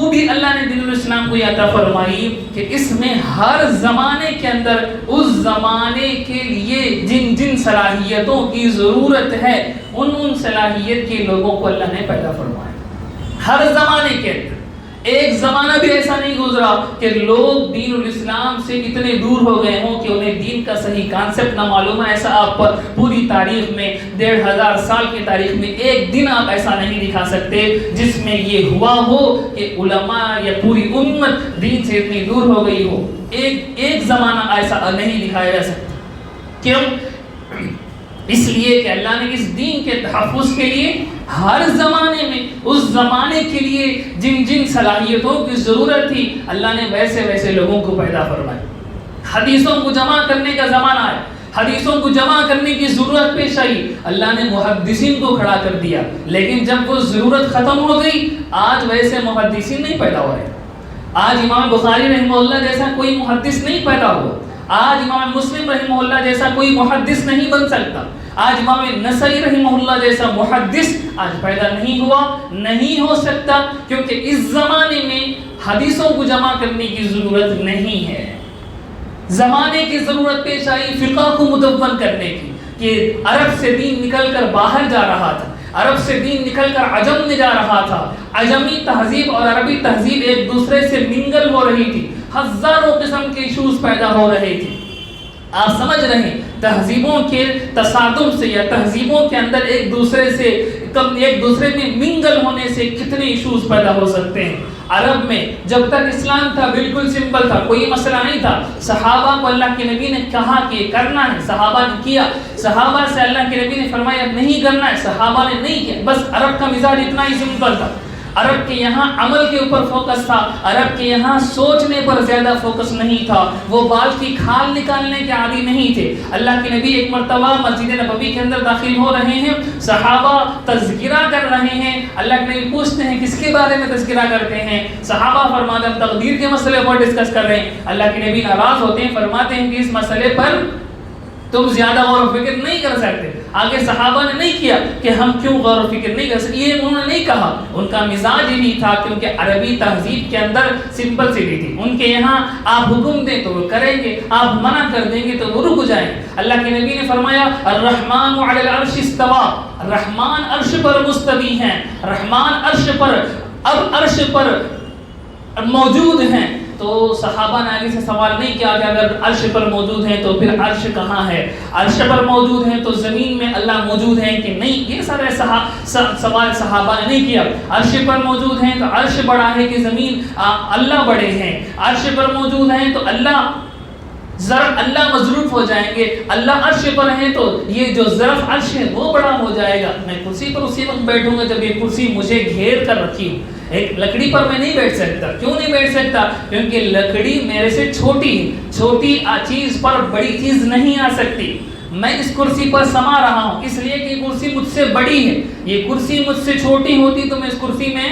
خوبی اللہ نے دین الاسلام کو عطا فرمائی کہ اس میں ہر زمانے کے اندر اس زمانے کے لیے جن جن صلاحیتوں کی ضرورت ہے ان صلاحیت کے لوگوں کو اللہ نے پیدا فرمایا ہر زمانے کے اندر. ایک زمانہ بھی ایسا نہیں گزرا کہ لوگ دین الاسلام سے اتنے دور ہو گئے ہوں کہ انہیں دین کا صحیح کانسیپٹ نہ معلوم ہے. ایسا آپ پوری تاریخ میں 1500 سال کی تاریخ میں ایک دن آپ ایسا نہیں دکھا سکتے جس میں یہ ہوا ہو کہ علماء یا پوری امت دین سے اتنی دور ہو گئی ہو. ایک زمانہ ایسا نہیں دکھایا جا سکتا. کیوں؟ اس لیے کہ اللہ نے اس دین کے تحفظ کے لیے ہر زمانے میں اس زمانے کے لیے جن جن صلاحیتوں کی ضرورت تھی اللہ نے ویسے ویسے لوگوں کو پیدا فرمایا. حدیثوں کو جمع کرنے کا زمانہ آیا, حدیثوں کو جمع کرنے کی ضرورت پیش آئی, اللہ نے محدثین کو کھڑا کر دیا. لیکن جب وہ ضرورت ختم ہو گئی آج ویسے محدثین نہیں پیدا ہو رہے. آج امام بخاری رحمہ اللہ جیسا کوئی محدث نہیں پیدا ہوا. آج امام مسلم رحمہ اللہ جیسا کوئی محدث نہیں بن سکتا. آج امام نسائی رحمہ اللہ جیسا محدث آج پیدا نہیں ہوا, نہیں ہو سکتا, کیونکہ اس زمانے میں حدیثوں کو جمع کرنے کی ضرورت نہیں ہے. زمانے کی ضرورت پیش آئی فقہ کو مدون کرنے کی کہ عرب سے دین نکل کر باہر جا رہا تھا, عرب سے دین نکل کر عجم میں جا رہا تھا. عجمی تہذیب اور عربی تہذیب ایک دوسرے سے منگل ہو رہی تھی, ہزاروں قسم کے ایشوز پیدا ہو رہے تھے. آپ سمجھ رہے ہیں تہذیبوں کے تصادم سے یا تہذیبوں کے اندر ایک دوسرے میں منگل ہونے سے کتنے ایشوز پیدا ہو سکتے ہیں. عرب میں جب تک اسلام تھا بالکل سمپل تھا, کوئی مسئلہ نہیں تھا. صحابہ کو اللہ کے نبی نے کہا کہ کرنا ہے, صحابہ نے کیا. صحابہ سے اللہ کے نبی نے فرمایا نہیں کرنا ہے, صحابہ نے نہیں کیا. بس عرب کا مزاج اتنا ہی سمپل تھا. عرب کے یہاں عمل کے اوپر فوکس تھا, عرب کے یہاں سوچنے پر زیادہ فوکس نہیں تھا. وہ بال کی کھال نکالنے کے عادی نہیں تھے. اللہ کے نبی ایک مرتبہ مسجد نبوی کے اندر داخل ہو رہے ہیں, صحابہ تذکرہ کر رہے ہیں. اللہ کے نبی پوچھتے ہیں کس کے بارے میں تذکرہ کرتے ہیں؟ صحابہ فرماتے ہیں تقدیر کے مسئلے پر ڈسکس کر رہے ہیں. اللہ کے نبی ناراض ہوتے ہیں, فرماتے ہیں کہ اس مسئلے پر تم زیادہ غور و فکر نہیں کر سکتے. آگے صحابہ نے نہیں کیا کہ ہم کیوں غور و فکر نہیں کر سکتے, یہ انہوں نے نہیں کہا. ان کا مزاج ہی نہیں تھا, کیونکہ عربی تہذیب کے اندر سمپل سی بھی تھی. ان کے یہاں آپ حکم دیں تو وہ کریں گے, آپ منع کر دیں گے تو وہ رک جائیں. اللہ کے نبی نے فرمایا الرحمن علی العرش استوى, رحمان عرش پر مستوی ہیں, رحمان عرش پر اب عرش پر موجود ہیں. تو صحابہ نے آگے سے سوال نہیں کیا کہ اگر عرش پر موجود ہیں تو پھر عرش کہاں ہے, عرش پر موجود ہیں تو زمین میں اللہ موجود ہے کہ نہیں, یہ سارے سوال صحابہ نے نہیں کیا. عرش پر موجود ہیں تو عرش بڑا ہے کہ زمین اللہ بڑے ہیں, عرش پر موجود ہیں تو اللہ مظروف ہو جائیں گے, اللہ عرش پر ہیں تو یہ جو ظرف عرش ہے وہ بڑا ہو جائے گا. میں کرسی پر اسی وقت بیٹھوں گا جب یہ کرسی مجھے گھیر کر رکھی ہوں. ایک لکڑی پر میں نہیں بیٹھ سکتا. کیوں نہیں بیٹھ سکتا؟ کیونکہ لکڑی میرے سے چھوٹی ہے, چھوٹی چیز پر بڑی چیز نہیں آ سکتی. میں اس کرسی پر سما رہا ہوں اس لیے کہ یہ کرسی مجھ سے بڑی ہے. یہ کرسی مجھ سے چھوٹی ہوتی تو میں اس کرسی میں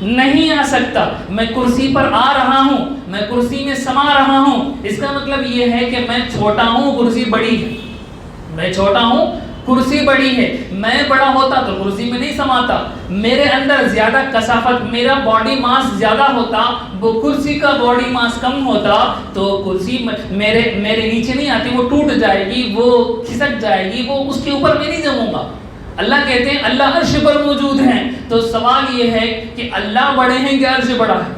نہیں آ سکتا. میں کرسی پر آ رہا ہوں, میں کرسی میں سما رہا ہوں. اس کا مطلب یہ ہے کہ میں چھوٹا ہوں, کرسی بڑی ہے. میں چھوٹا ہوں, کرسی بڑی ہے. میں بڑا ہوتا تو کرسی میں نہیں سماتا. میرے اندر زیادہ کثافت, میرا باڈی ماس زیادہ ہوتا, وہ کرسی کا باڈی ماس کم ہوتا تو کرسی میرے نیچے نہیں آتی, وہ ٹوٹ جائے گی, وہ کھسک جائے گی, وہ اس کے اوپر میں نہیں جموں گا. اللہ کہتے ہیں اللہ عرش پر موجود ہیں. تو سوال یہ ہے کہ اللہ بڑے ہیں کہ عرش بڑا ہے؟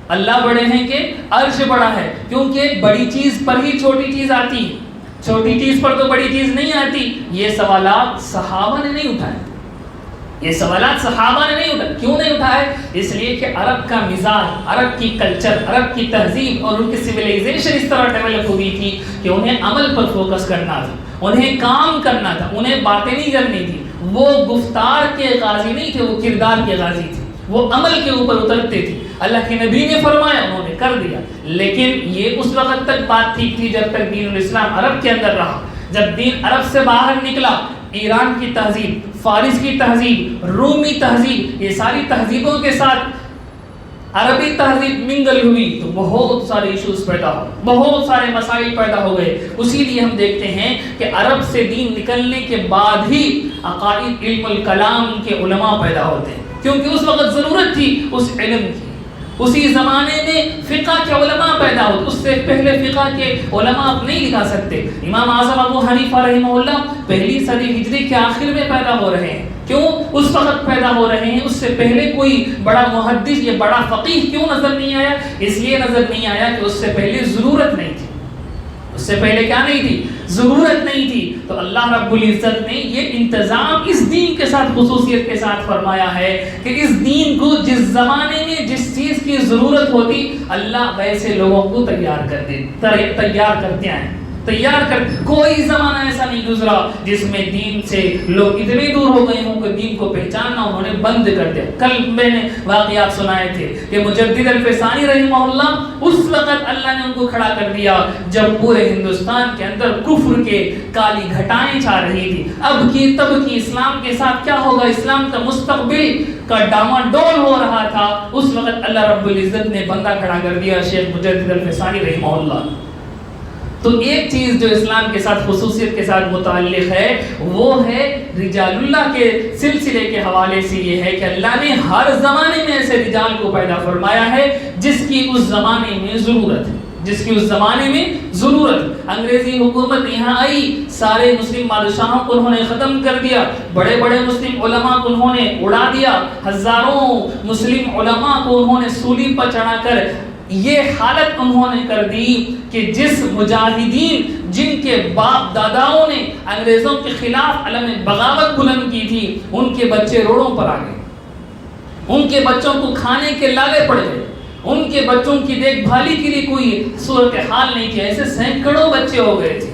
اللہ بڑے ہیں کہ عرش بڑا ہے, کیونکہ بڑی چیز پر ہی چھوٹی چیز آتی ہے, چھوٹی چیز پر تو بڑی چیز نہیں آتی. یہ سوالات صحابہ نے نہیں اٹھائے, یہ سوالات صحابہ نے نہیں اٹھائے. کیوں نہیں اٹھائے؟ اس لیے کہ عرب کا مزاج, عرب کی کلچر, عرب کی تہذیب اور ان کی سویلائزیشن اس طرح ڈیولپ ہوئی تھی کہ انہیں عمل پر فوکس کرنا تھا, انہیں کام کرنا تھا, انہیں باتیں نہیں کرنی تھی. وہ گفتار کے غازی نہیں تھے, وہ کردار کے غازی تھے, وہ عمل کے اوپر اترتے تھے. اللہ کے نبی نے فرمایا, انہوں نے کر دیا. لیکن یہ اس وقت تک بات ٹھیک تھی جب تک دین الاسلام عرب کے اندر رہا. جب دین عرب سے باہر نکلا, ایران کی تہذیب, فارس کی تہذیب, رومی تہذیب, یہ ساری تہذیبوں کے ساتھ عربی تہذیب منگل ہوئی تو بہت سارے ایشوز پیدا ہو, بہت سارے مسائل پیدا ہو گئے. اسی لیے ہم دیکھتے ہیں کہ عرب سے دین نکلنے کے بعد ہی عقائد علم الکلام کے علماء پیدا ہوتے ہیں, کیونکہ اس وقت ضرورت تھی اس علم کی. اسی زمانے میں فقہ کے علماء پیدا ہوتے، اس سے پہلے فقہ کے علماء آپ نہیں لکھا سکتے۔ امام اعظم ابو حنیفہ رحمہ اللہ پہلی صدی ہجری کے آخر میں پیدا ہو رہے ہیں۔ کیوں اس وقت پیدا ہو رہے ہیں؟ اس سے پہلے کوئی بڑا محدث یا بڑا فقیہ کیوں نظر نہیں آیا؟ اس لیے نظر نہیں آیا کہ اس سے پہلے ضرورت نہیں تھی۔ اس سے پہلے کیا نہیں تھی؟ ضرورت نہیں تھی۔ تو اللہ رب العزت نے یہ انتظام اس دین کے ساتھ خصوصیت کے ساتھ فرمایا ہے کہ اس دین کو جس زمانے میں جس چیز کی ضرورت ہوتی اللہ ویسے لوگوں کو تیار کرتے ہیں۔ کوئی زمانہ ایسا نہیں گزرا جس میں دین سے لوگ اتنے دور ہو گئے ہوں کہ دین کو پہچاننا انہوں نے بند کر دیا۔ کل میں نے واقعات سنائے تھے کہ مجدد الفسانی رحمہ اللہ اس وقت اللہ نے ان کو کھڑا کر دیا جب پورے ہندوستان کے اندر کفر کے کالی گھٹائیں چھا رہی تھی۔ اب کی تب کی اسلام کے ساتھ کیا ہوگا، اسلام کا مستقبل کا ڈاواڈول ہو رہا تھا، اس وقت اللہ رب العزت نے بندہ کھڑا کر دیا شیخ مجدد الفسانی رحمہ اللہ۔ تو ایک چیز جو اسلام کے ساتھ خصوصیت کے ساتھ متعلق ہے وہ ہے رجال اللہ کے سلسلے کے حوالے سے یہ ہے کہ اللہ نے ہر زمانے میں ایسے رجال کو پیدا فرمایا ہے جس کی اس زمانے میں ضرورت ہے، جس کی اس زمانے میں ضرورت۔ انگریزی حکومت یہاں آئی، سارے مسلم بادشاہوں کو انہوں نے ختم کر دیا، بڑے بڑے مسلم علماء کو انہوں نے اڑا دیا، ہزاروں مسلم علماء کو انہوں نے سولی پر چڑھا کر یہ حالت انہوں نے کر دی کہ جس مجاہدین جن کے باپ داداؤں نے انگریزوں کے خلاف علم بغاوت بلند کی تھی ان کے بچے روڑوں پر آ گئے، ان کے بچوں کو کھانے کے لالے پڑ گئے، ان کے بچوں کی دیکھ بھالی کے لیے کوئی صورتحال نہیں تھی۔ ایسے سینکڑوں بچے ہو گئے تھے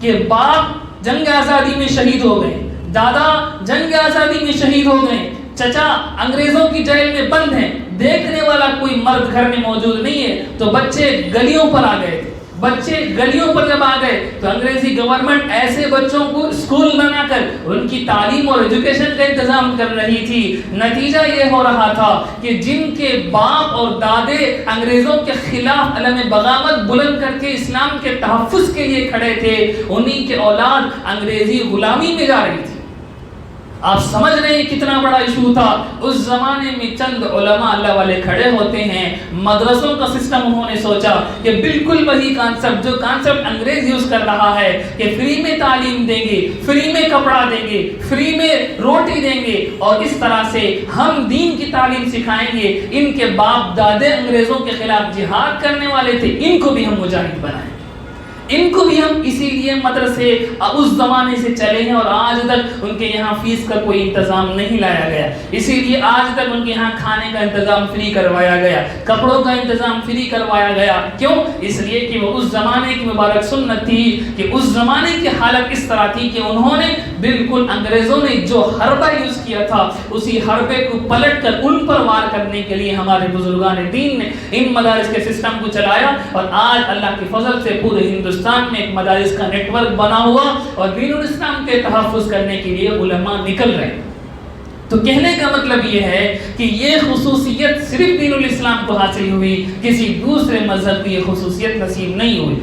کہ باپ جنگ آزادی میں شہید ہو گئے، دادا جنگ آزادی میں شہید ہو گئے، چچا انگریزوں کی جیل میں بند ہیں، دیکھنے والا کوئی مرد گھر میں موجود نہیں ہے، تو بچے گلیوں پر آ گئے۔ بچے گلیوں پر جب آ گئے تو انگریزی گورنمنٹ ایسے بچوں کو اسکول بنا کر ان کی تعلیم اور ایجوکیشن کا انتظام کر رہی تھی۔ نتیجہ یہ ہو رہا تھا کہ جن کے باپ اور دادے انگریزوں کے خلاف علم بغاوت بلند کر کے اسلام کے تحفظ کے لیے کھڑے تھے، انہی کے اولاد انگریزی غلامی میں جا رہی تھی۔ آپ سمجھ رہے ہیں کتنا بڑا ایشو تھا۔ اس زمانے میں چند علماء اللہ والے کھڑے ہوتے ہیں، مدرسوں کا سسٹم انہوں نے سوچا کہ بالکل وہی کانسیپٹ جو کانسیپٹ انگریز یوز کر رہا ہے کہ فری میں تعلیم دیں گے، فری میں کپڑا دیں گے، فری میں روٹی دیں گے اور اس طرح سے ہم دین کی تعلیم سکھائیں گے۔ ان کے باپ دادے انگریزوں کے خلاف جہاد کرنے والے تھے، ان کو بھی ہم مجاہد بنائیں، ان کو بھی ہم اسی لیے مدرسے اس زمانے سے چلے ہیں اور آج تک ان کے یہاں فیس کا کوئی انتظام نہیں لایا گیا، اسی لیے آج تک ان کے یہاں کھانے کا انتظام فری کروایا گیا، کپڑوں کا انتظام فری کروایا گیا۔ کیوں؟ اس لیے کہ وہ اس زمانے کی مبارک سنت تھی کہ اس زمانے کی حالت اس طرح تھی کہ انہوں نے بالکل انگریزوں نے جو حربہ یوز کیا تھا اسی حربے کو پلٹ کر ان پر وار کرنے کے لیے ہمارے بزرگان دین نے ان مدارس کے سسٹم کو چلایا، اور آج اللہ کے فضل سے پورے ہندوستان میں ایک مدارس کا نیٹ ورک بنا ہوا اور دین الاسلام کے تحفظ کرنے کے لیے علماء نکل رہے ہیں۔ تو کہنے کا مطلب یہ ہے کہ یہ خصوصیت صرف دین الاسلام کو حاصل ہوئی، کسی دوسرے مذہب کی یہ خصوصیت نصیب نہیں ہوئی۔